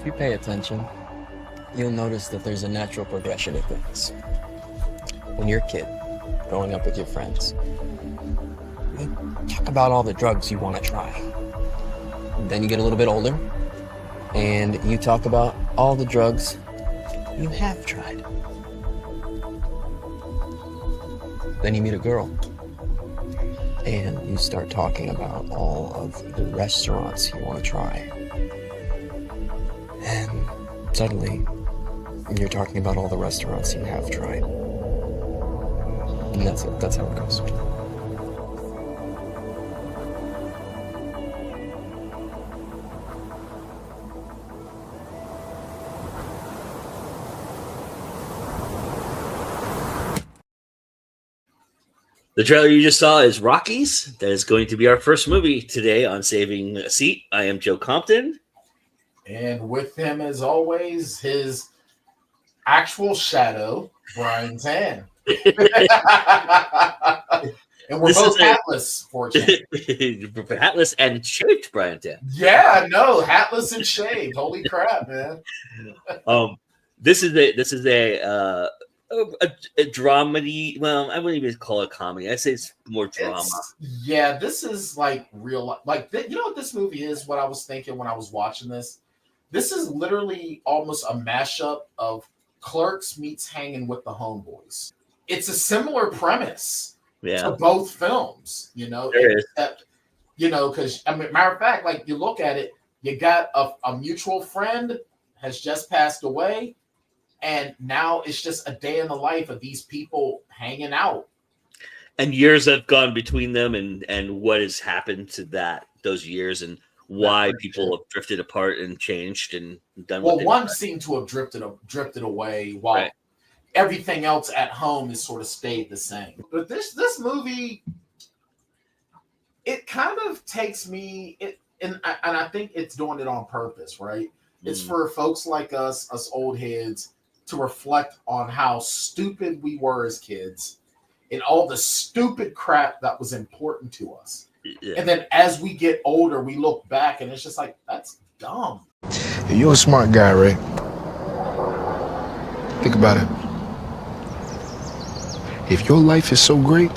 If you pay attention, you'll notice that there's a natural progression of things. When you're a kid, growing up with your friends, you talk about all the drugs you want to try. Then you get a little bit older, and you talk about all the drugs you have tried. Then you meet a girl, and you start talking about all of the restaurants you want to try. And suddenly, you're talking about all the restaurants you have tried. And that's it. That's how it goes. The trailer you just saw is Rockies. That is going to be our first movie today on Saving a Seat. I am Joe Compton. And with him, as always, his actual shadow, Bryan Tann. And we're both hatless, fortunately. Hatless and shaved Bryan Tann. Yeah, no, hatless and shaved. Holy crap, man. This is a dramedy. Well, I wouldn't even call it comedy. I say it's more drama. This is like real. You know what this movie is? What I was thinking when I was watching this. This is literally almost a mashup of Clerks meets Hanging with the Homeboys. It's a similar premise to both films, except, because, matter of fact, like you look at it, you got a mutual friend has just passed away, and now it's just a day in the life of these people hanging out. And years have gone between them, and what has happened to those years, and why people have drifted apart and changed and done. Well, one seemed to have drifted away, while everything else at home has sort of stayed the same. But this movie, it kind of takes me, and I think it's doing it on purpose, right? It's for folks like us old heads, to reflect on how stupid we were as kids and all the stupid crap that was important to us. Yeah. And then as we get older, we look back and it's just like, that's dumb. You're a smart guy, Ray. Think about it. If your life is so great,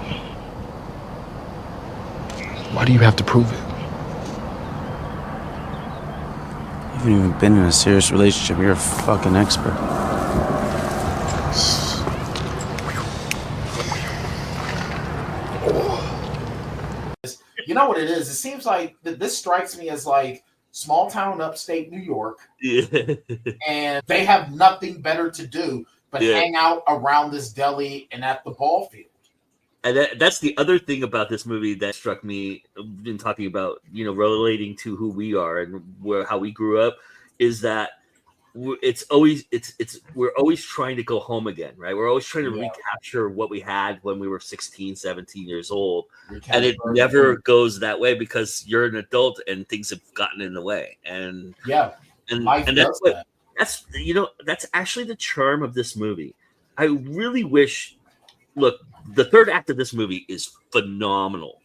why do you have to prove it? You haven't even been in a serious relationship. You're a fucking expert. You know what it is? It seems like this strikes me as like small town upstate New York. Yeah. And they have nothing better to do but hang out around this deli and at the ball field. And that's the other thing about this movie that struck me in talking about, relating to who we are and how we grew up, is that we're always trying to go home again, right? We're always trying to recapture what we had when we were 16, 17 years old. And it never goes that way because you're an adult and things have gotten in the way. And that's actually the charm of this movie. I really wish, look, the third act of this movie is phenomenal.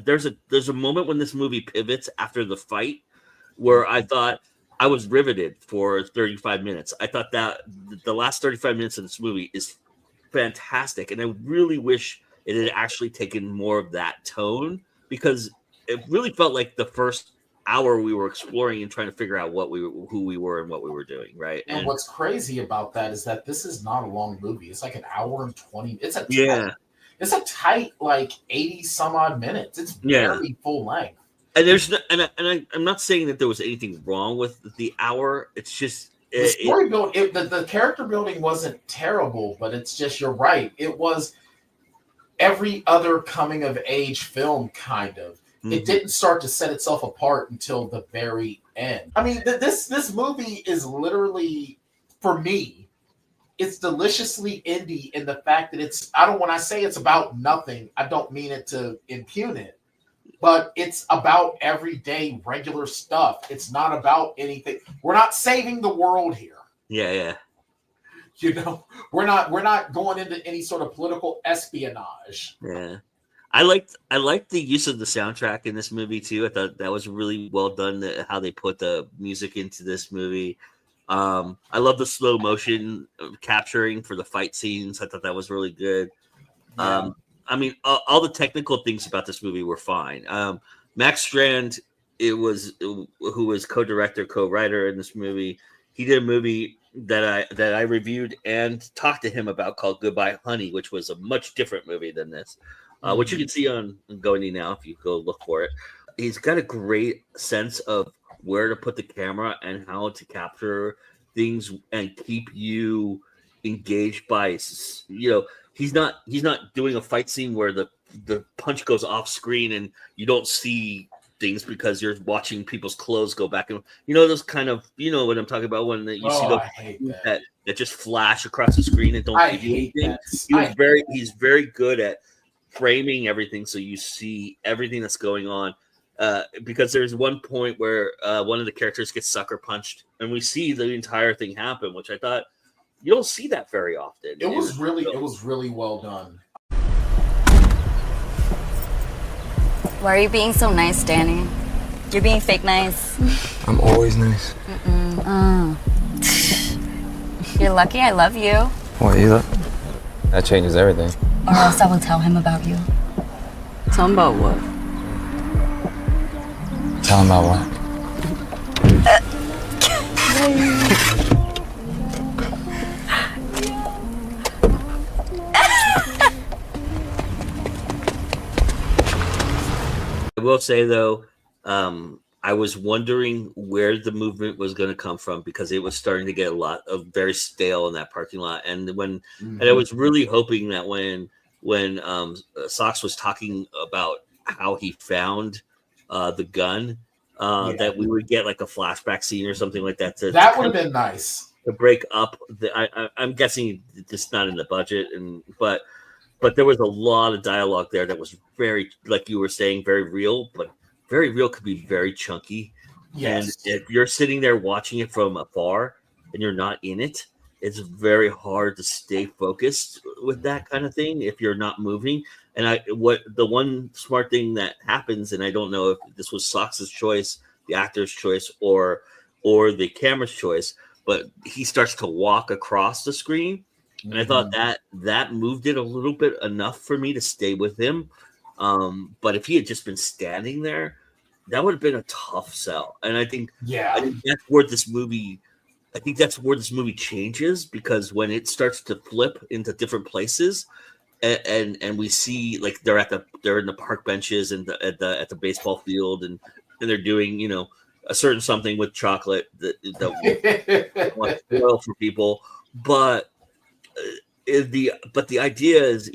There's a moment when this movie pivots after the fight where I thought, I was riveted for 35 minutes. I thought that the last 35 minutes of this movie is fantastic. And I really wish it had actually taken more of that tone, because it really felt like the first hour we were exploring and trying to figure out who we were and what we were doing. Right. And what's crazy about that is that this is not a long movie. It's like an hour and 20. It's a tight, like 80 some odd minutes. It's barely full length. And I'm not saying that there was anything wrong with the hour. It's just the story the character building wasn't terrible, but it's just, you're right. It was every other coming of age film, kind of. Mm-hmm. It didn't start to set itself apart until the very end. I mean, this movie is literally, for me, it's deliciously indie in the fact that when I say it's about nothing, I don't mean it to impugn it. But it's about everyday, regular stuff. It's not about anything. We're not saving the world here. Yeah. We're not going into any sort of political espionage. Yeah. I liked the use of the soundtrack in this movie too. I thought that was really well done. How they put the music into this movie. I love the slow motion capturing for the fight scenes. I thought that was really good. Yeah. I mean, all the technical things about this movie were fine. Max Strand, who was co-director, co-writer in this movie. He did a movie that I reviewed and talked to him about called Goodbye Honey, which was a much different movie than this, which you can see on Going now if you go look for it. He's got a great sense of where to put the camera and how to capture things and keep you engaged by, he's not doing a fight scene where the punch goes off screen and you don't see things because you're watching people's clothes go back, and those kind of, what I'm talking about, when you see that just flash across the screen and don't give you anything. He's very good at framing everything so you see everything that's going on. Because there's one point where one of the characters gets sucker punched, and we see the entire thing happen, which I thought you don't see that very often. It was really well done. Why are you being so nice, Danny? You're being fake nice. I'm always nice. You're lucky I love you. What, you look? That changes everything. Or else I will tell him about you. Tell him about what? Tell him about what? I will say though, I was wondering where the movement was going to come from because it was starting to get a lot of very stale in that parking lot, and and I was really hoping that when Sox was talking about how he found the gun, that we would get like a flashback scene or something like that. That would have been nice to break up. I'm guessing it's not in the budget, but there was a lot of dialogue there that was very, like you were saying, very real. But very real could be very chunky. Yes. And if you're sitting there watching it from afar and you're not in it, it's very hard to stay focused with that kind of thing if you're not moving. And the one smart thing that happens, and I don't know if this was Sox's choice, the actor's choice, or the camera's choice, but he starts to walk across the screen. And I thought that moved it a little bit enough for me to stay with him. But if he had just been standing there, that would have been a tough sell. And I think that's where this movie changes, because when it starts to flip into different places, and we see like they're in the park benches and at the baseball field, and they're doing a certain something with chocolate that will spoil for people, but the idea is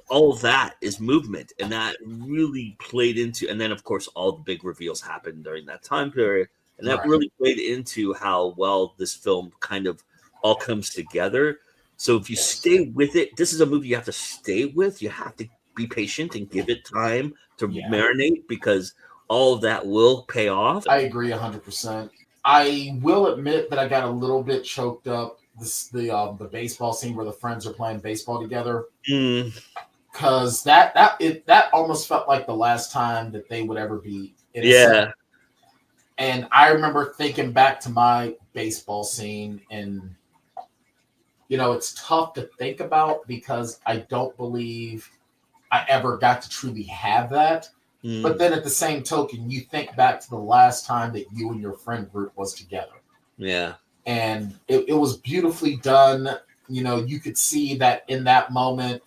all of that is movement, and that really played into, and then of course all the big reveals happened during that time period, and that really played into how well this film kind of all comes together. So if you stay with it, this is a movie you have to stay with. You have to be patient and give it time to marinate, because all of that will pay off. I agree 100%. I will admit that I got a little bit choked up the baseball scene where the friends are playing baseball together, because that almost felt like the last time that they would ever be innocent. Yeah. And I remember thinking back to my baseball scene, and it's tough to think about because I don't believe I ever got to truly have that. But then at the same token, you think back to the last time that you and your friend group was together. Yeah. And it was beautifully done. You could see that in that moment,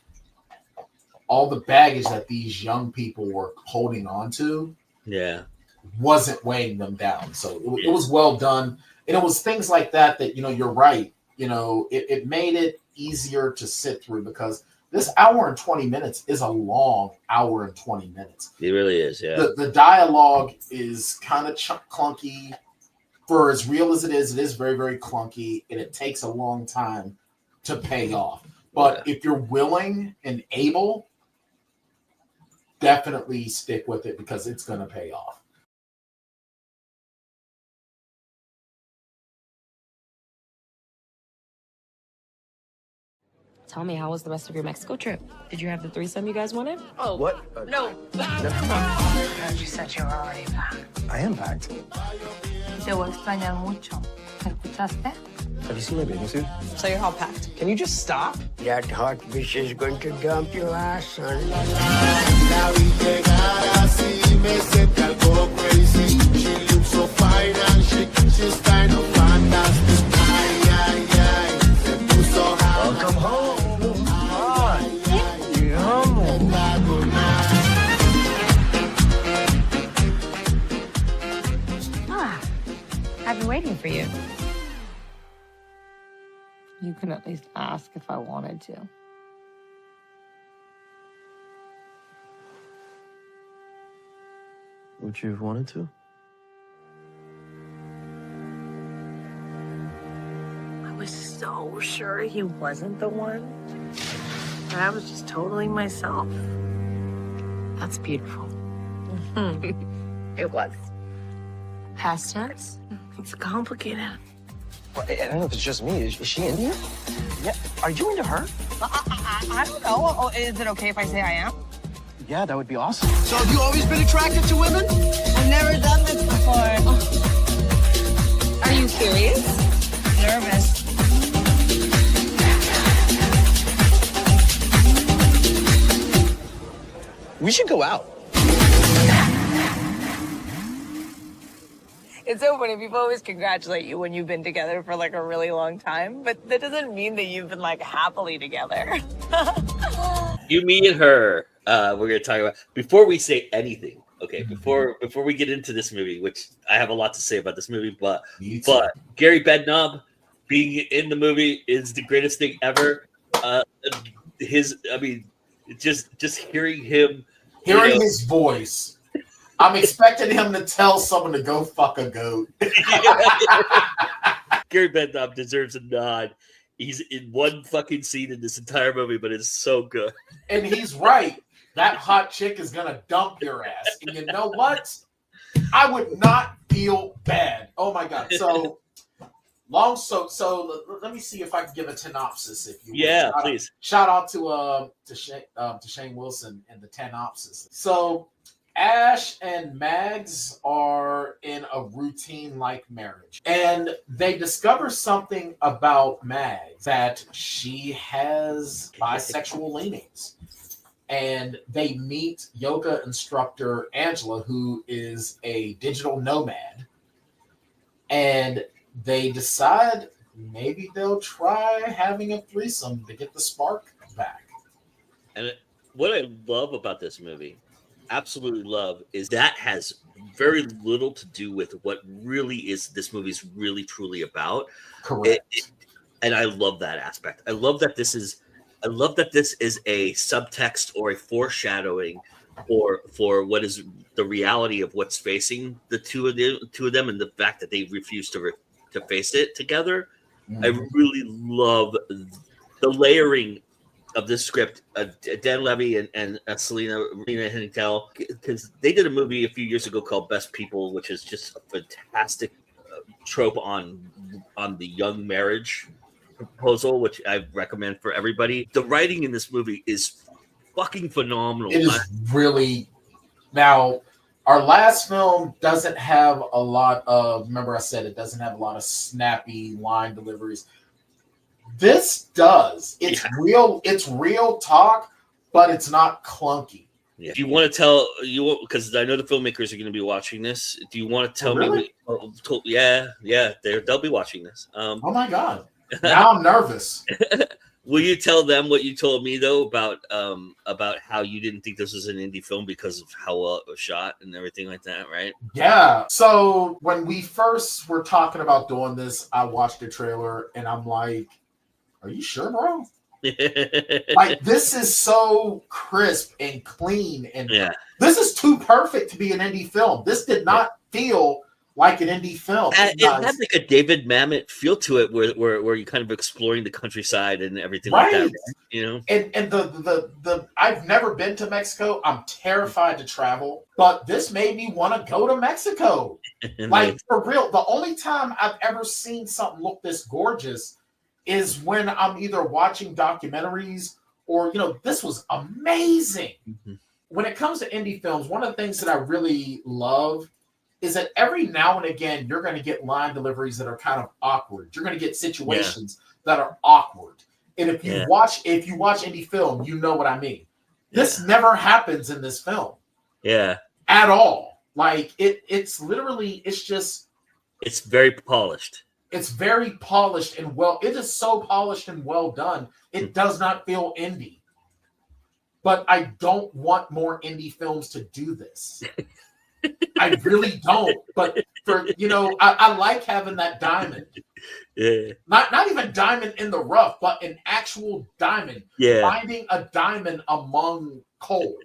all the baggage that these young people were holding on to wasn't weighing them down. So it was well done. And it was things like that you're right. It made it easier to sit through, because this hour and 20 minutes is a long hour and 20 minutes. It really is, yeah. The dialogue is kind of clunky. For as real as it is very, very clunky, and it takes a long time to pay off. But if you're willing and able, definitely stick with it, because it's going to pay off. Tell me, how was the rest of your Mexico trip? Did you have the threesome you guys wanted? Oh, What? no. You said you were already back. I am packed. Te voy a extrañar mucho. ¿Me escuchaste? Have you seen my bathing suit? So you're all packed. Can you just stop? That hot bitch is going to dump your ass, son. Welcome home. I've been waiting for you. You can at least ask if I wanted to. Would you have wanted to? I was so sure he wasn't the one. That I was just totally myself. That's beautiful. It was. Past tense? It's complicated. Well, I don't know if it's just me. Is she in here? Yeah. Are you into her? I don't know. Oh, is it okay if I say I am? Yeah, that would be awesome. So have you always been attracted to women? I've never done this before. Are you serious? Nervous. We should go out. It's so funny. People always congratulate you when you've been together for like a really long time, but that doesn't mean that you've been like happily together. You, me, and her. We're gonna talk about before we say anything. Okay, before we get into this movie, which I have a lot to say about this movie, but Gerry Bednab being in the movie is the greatest thing ever. Just hearing him, Hearing his voice. I'm expecting him to tell someone to go fuck a goat. Gerry Bednab deserves a nod. He's in one fucking scene in this entire movie, but it's so good. And he's right. That hot chick is gonna dump your ass. And you know what? I would not feel bad. Oh my god. So let me see if I can give a synopsis. If you yeah, please. Shout out to Shane Wilson and the synopsis. So Ash and Mags are in a routine-like marriage. And they discover something about Mags, that she has bisexual leanings. And they meet yoga instructor Angela, who is a digital nomad. And they decide maybe they'll try having a threesome to get the spark back. And what I love about this movie, absolutely love, is that has very little to do with what really is this movie's really truly about. Correct. And I love that aspect. I love that this is a subtext or a foreshadowing for what is the reality of what's facing the two of them, and the fact that they refuse to face it together. Mm-hmm. I really love the layering of this script, Dan Levy and Selina Ringel, because they did a movie a few years ago called Best People, which is just a fantastic trope on the young marriage proposal, which I recommend for everybody. The writing in this movie is fucking phenomenal. It is really. Now, our last film doesn't have a lot of. Remember, I said it doesn't have a lot of snappy line deliveries. This does. It's real. It's real talk, but it's not clunky. Yeah. Do you want to tell because I know the filmmakers are going to be watching this. Do you want to tell me? Yeah, they'll be watching this. Oh my god! Now I'm nervous. Will you tell them what you told me though about how you didn't think this was an indie film because of how well it was shot and everything like that, right? Yeah. So when we first were talking about doing this, I watched the trailer and I'm like, "Are you sure, bro?" Like, this is so crisp and clean, and this is too perfect to be an indie film. This did not feel like an indie film. It had like a David Mamet feel to it, where you're kind of exploring the countryside and everything like that. You know, and the I've never been to Mexico. I'm terrified to travel, but this made me want to go to Mexico. Like, for real, the only time I've ever seen something look this gorgeous is when I'm either watching documentaries or, this was amazing. Mm-hmm. When it comes to indie films, one of the things that I really love is that every now and again, you're going to get line deliveries that are kind of awkward. You're going to get situations that are awkward. And if you watch indie film, you know what I mean. This never happens in this film. Yeah. At all. Like it's literally, it's very polished. It's very polished and it is so polished and well done. It does not feel indie. But I don't want more indie films to do this. I really don't. But I like having that diamond. Yeah. Not even diamond in the rough, but an actual diamond. Yeah. Finding a diamond among coal.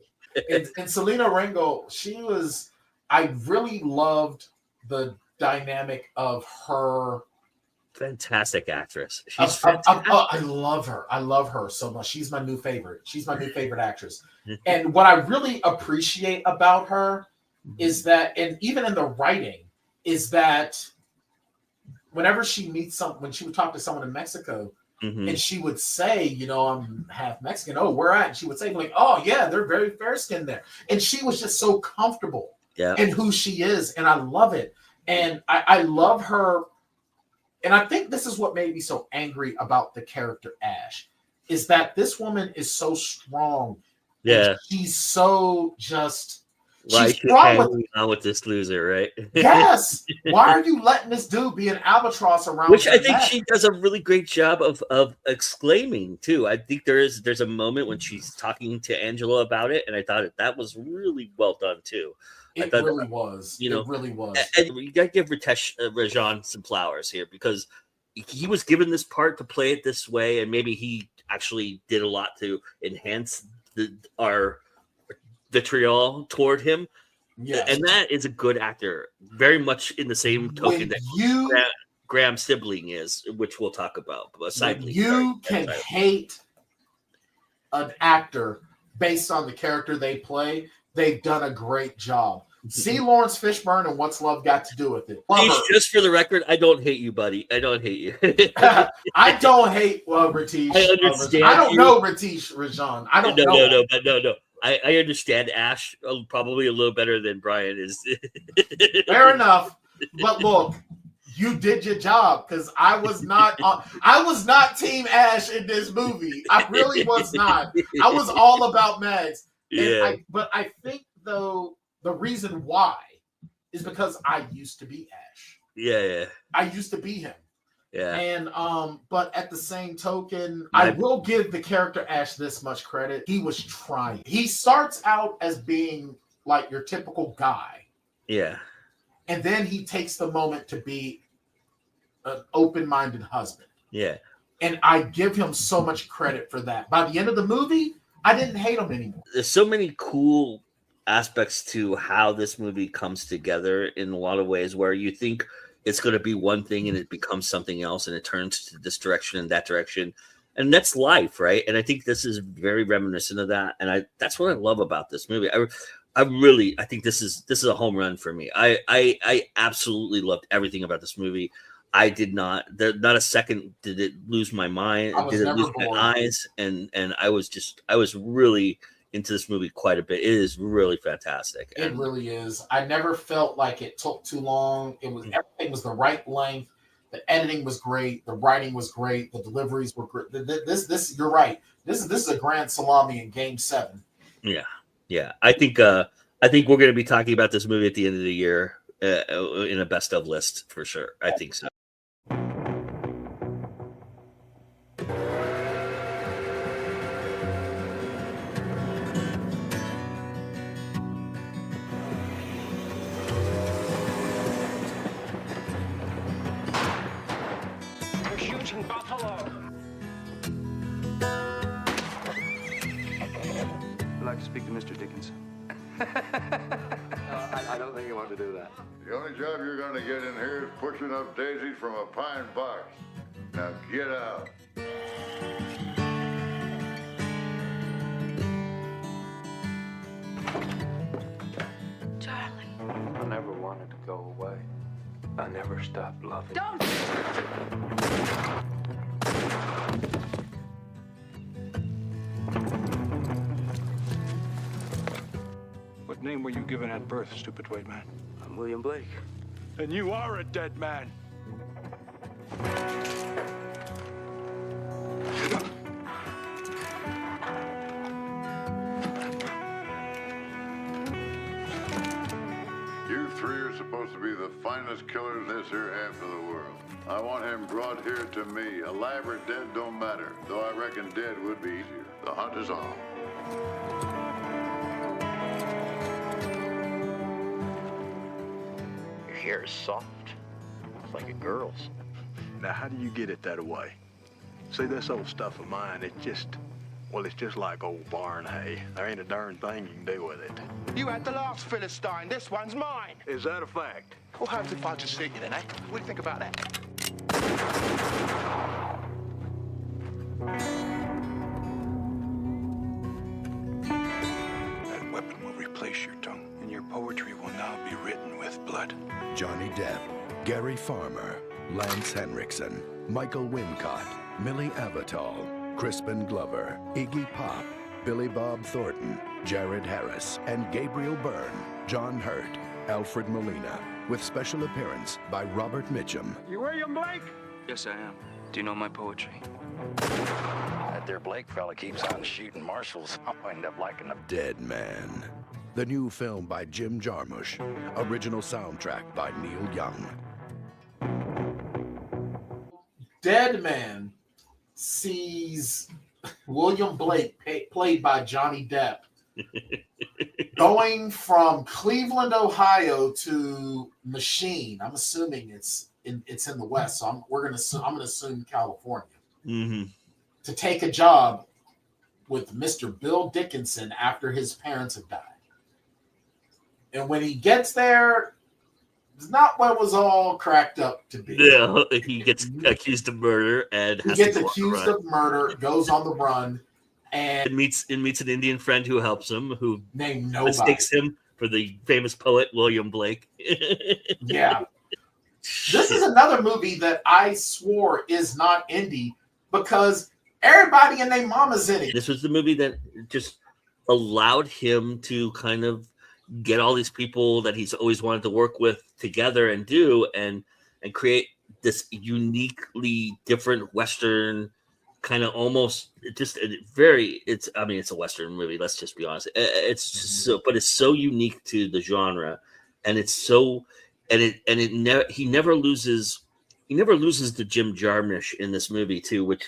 And Selina Ringel, I really loved the dynamic of her. Fantastic actress. I love her. I love her so much. She's my new favorite. She's my new favorite actress. And what I really appreciate about her is that, and even in the writing, is that whenever she meets when she would talk to someone in Mexico, and she would say, I'm half Mexican. Oh, where at? And she would say, like, oh yeah, they're very fair skinned there. And she was just so comfortable in who she is, and I love it. And I love her. And I think this is what made me so angry about the character Ash, is that this woman is so strong. Yeah. She's so just. She's hanging on with this loser, right? Yes. Why are you letting this dude be an albatross around? Which I think she does a really great job of exclaiming too. I think there's a moment when she's talking to Angela about it, and I thought that was really well done too. It really was. It really was. And you got to give Ritesh Rajan some flowers here, because he was given this part to play it this way, and maybe he actually did a lot to enhance our vitriol toward him. Yes. And that is a good actor, very much in the same token that Graham Sibling is, which we'll talk about. You can hate an actor based on the character they play. They've done a great job. See Lawrence Fishburne and What's Love Got to Do with It? Just for the record, I don't hate you, buddy. I don't hate you. I don't hate Ritesh. I understand. I don't know Ritesh Rajan. I don't know. No. I understand Ash probably a little better than Bryan is. Fair enough. But look, you did your job, because I was not Team Ash in this movie. I really was not. I was all about Mags. Yeah. But I think though the reason why is because I used to be Ash. Yeah. I used to be him. Yeah. And but at the same token, I will give the character Ash this much credit. He was trying. He starts out as being like your typical guy. Yeah. And then he takes the moment to be an open-minded husband. Yeah. And I give him so much credit for that. By the end of the movie, I didn't hate him anymore. There's so many cool aspects to how this movie comes together in a lot of ways, where you think it's going to be one thing and it becomes something else, and it turns to this direction and that direction. And that's life, right? And I think this is very reminiscent of that. And that's what I love about this movie. I think this is a home run for me. I absolutely loved everything about this movie. I did not a second did it lose my mind, did it lose my eyes, and I was really into this movie quite a bit. It is really fantastic. It really is. I never felt like it took too long. Everything was the right length. The editing was great. The writing was great. The deliveries were great. This you're right. This is a grand salami in Game 7. Yeah. I think we're going to be talking about this movie at the end of the year in a best of list for sure. I think so. I'd like to speak to Mr. Dickinson. I don't think you want to do that. The only job you're going to get in here is pushing up daisies from a pine box. Now get out. Darling. I never wanted to go away. I never stopped loving. Don't! name were you given at birth, stupid white man? I'm William Blake. And you are a dead man. You three are supposed to be the finest killers this here half of the world. I want him brought here to me. Alive or dead don't matter, though I reckon dead would be easier. The hunt is on. Your hair is soft. It's like a girl's. Now, how do you get it that way? See, this old stuff of mine, it's just like old barn hay. There ain't a darn thing you can do with it. You had the last Philistine. This one's mine. Is that a fact? Well, how's if I just shoot you then, eh? What do you think about that? That weapon will replace your tongue, and your poetry will now be written with blood. Johnny Depp, Gary Farmer, Lance Hendrickson, Michael Wincott, Millie Avatal, Crispin Glover, Iggy Pop, Billy Bob Thornton, Jared Harris, and Gabriel Byrne, John Hurt, Alfred Molina, with special appearance by Robert Mitchum. You William Blake? Yes, I am. Do you know my poetry? That there Blake fella keeps on shooting marshals. I'll end up liking him. Dead Man. The new film by Jim Jarmusch. Original soundtrack by Neil Young. Dead Man sees William Blake, played by Johnny Depp, going from Cleveland, Ohio to Machine. I'm assuming it's in the West, so I'm gonna assume California, to take a job with Mr. Bill Dickinson after his parents have died. And when he gets there, it's not what it was all cracked up to be. Yeah, he gets accused of murder and goes on the run, and meets an Indian friend who helps him, who named nobody. mistakes him for the famous poet William Blake. Yeah. This is another movie that I swore is not indie because everybody and their mama's in it. This was the movie that just allowed him to kind of get all these people that he's always wanted to work with together and create this uniquely different Western kind of almost just it's a Western movie. Let's just be honest. It's just but it's so unique to the genre, and it's so, he never loses the Jim Jarmusch in this movie too, which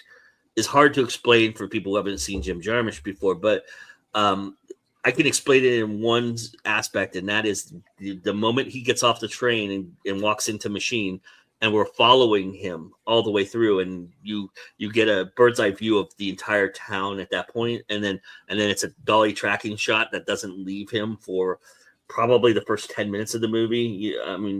is hard to explain for people who haven't seen Jim Jarmusch before, but I can explain it in one aspect, and that is the moment he gets off the train and walks into Machine, and we're following him all the way through, and you get a bird's eye view of the entire town at that point, and then it's a dolly tracking shot that doesn't leave him for probably the first 10 minutes of the movie.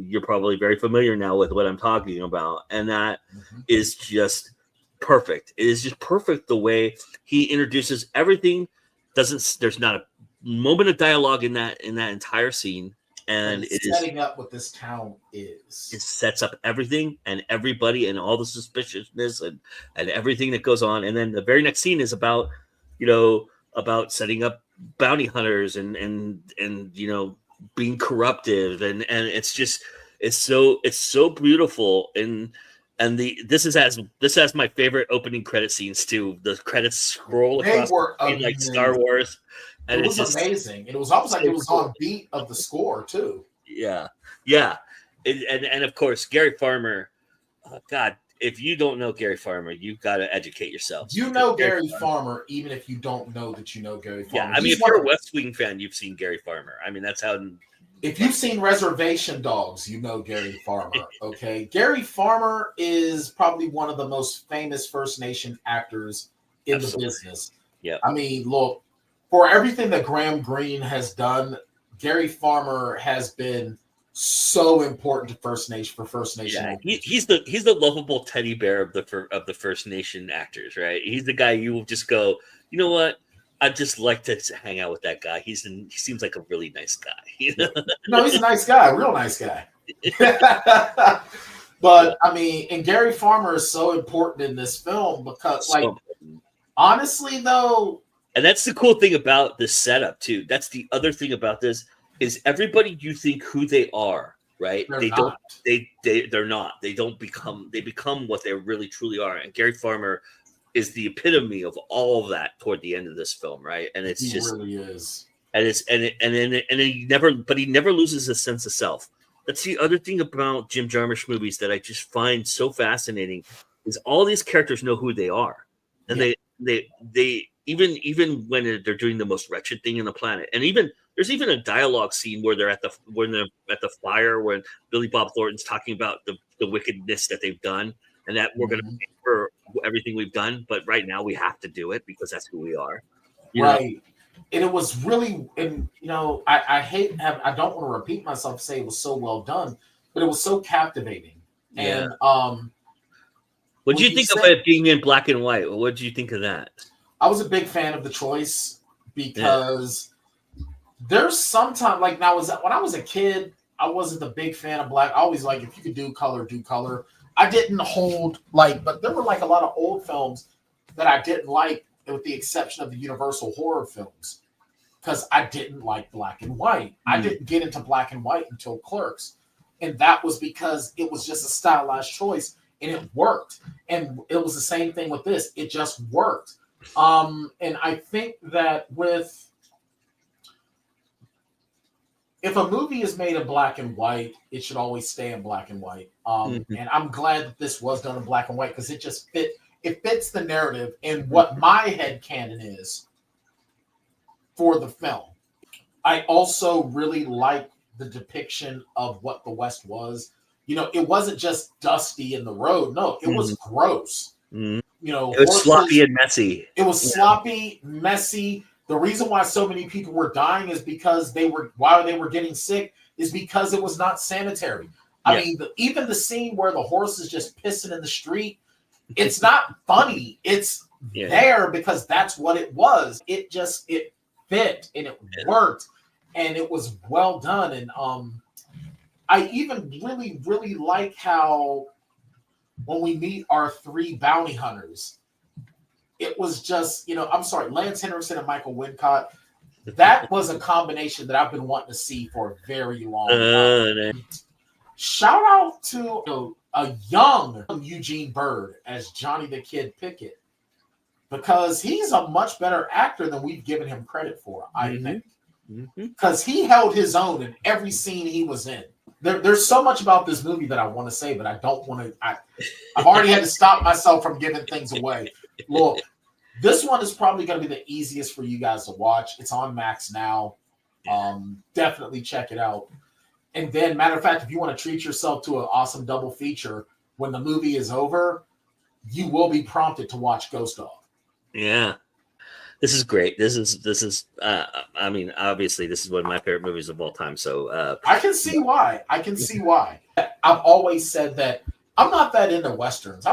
You're probably very familiar now with what I'm talking about, and that is just perfect. It is just perfect the way he introduces everything. There's not a moment of dialogue in that entire scene, and it is setting up what this town is. It sets up everything and everybody and all the suspiciousness and everything that goes on, and then the very next scene is about setting up bounty hunters and being corruptive, and it's so beautiful, and this has my favorite opening credit scenes too. The credits scroll across like Star Wars. And it was amazing. It was almost like it was on beat of the score too. Yeah. And of course, Gary Farmer. God, if you don't know Gary Farmer, you've got to educate yourself. You know Gary Farmer, even if you don't know that you know Gary Farmer. Yeah, if you're a West Wing fan, you've seen Gary Farmer. That's how. If you've seen Reservation Dogs, you know Gary Farmer. Okay, Gary Farmer is probably one of the most famous First Nation actors in the business. Yeah. Look. For everything that Graham Greene has done, Gary Farmer has been so important to First Nation. Yeah, he's the lovable teddy bear of the First Nation actors, right? He's the guy you will just go, you know what? I'd just like to hang out with that guy. He seems like a really nice guy. No, he's a nice guy, a real nice guy. But and Gary Farmer is so important in this film because, honestly, though. And that's the cool thing about this setup too. That's the other thing about this is everybody you think who they are, right? They're they not. don't. They're not. They don't become. They become what they really truly are. And Gary Farmer is the epitome of all of that toward the end of this film, right? And it's He just really is. And he never loses a sense of self. That's the other thing about Jim Jarmusch movies that I just find so fascinating is all these characters know who they are, and they even when they're doing the most wretched thing in the planet, and even there's even a dialogue scene where they're at the fire when Billy Bob Thornton's talking about the wickedness that they've done, and that we're going to pay for everything we've done, but right now we have to do it because that's who we are, right? And it was really, and I don't want to repeat myself, say it was so well done, but it was so captivating. Yeah. And what did you think of it being in black and white? What did you think of that? I was a big fan of the choice because there's sometimes like when I was a kid, I wasn't a big fan of black. I always like if you could do color, do color. I didn't hold but there were like a lot of old films that I didn't like, with the exception of the Universal horror films, because I didn't like black and white. I didn't get into black and white until Clerks, and that was because it was just a stylized choice, and it worked. And it was the same thing with this; it just worked. And I think that if a movie is made in black and white, it should always stay in black and white. And I'm glad that this was done in black and white because it just fit. It fits the narrative and what my headcanon is for the film. I also really like the depiction of what the West was. It wasn't just dusty in the road. No, it was gross. It was sloppy and messy. It was sloppy, messy. The reason why so many people were dying is because while they were getting sick is because it was not sanitary. I mean, even the scene where the horse is just pissing in the street, it's not funny. It's there because that's what it was. It fit and it worked and it was well done. And I even really, really like how when we meet our three bounty hunters, it was just, Lance Hendrickson and Michael Wincott. That was a combination that I've been wanting to see for a very long time. Shout out to a young Eugene Byrd as Johnny the Kid Pickett, because he's a much better actor than we've given him credit for, I think. Because he held his own in every scene he was in. There's so much about this movie that I want to say, but I don't want to. I've already had to stop myself from giving things away. Look, this one is probably going to be the easiest for you guys to watch. It's on Max now. Definitely check it out. And then, matter of fact, if you want to treat yourself to an awesome double feature, when the movie is over, you will be prompted to watch Ghost Dog. Yeah. This is great. This is I mean, obviously this is one of my favorite movies of all time. So I can see why. I've always said that I'm not that into Westerns.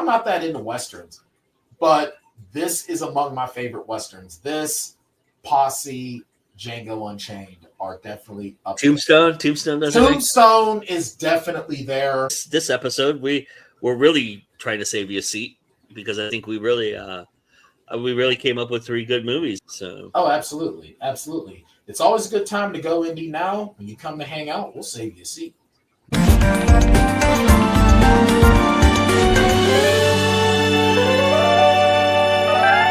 But this is among my favorite Westerns. This, Posse, Django Unchained are definitely up Tombstone. there. Tombstone is definitely there. This episode, we're really trying to save you a seat because I think we really came up with 3 good movies. So absolutely. It's always a good time to go indie now. When you come to hang out, we'll save you a seat.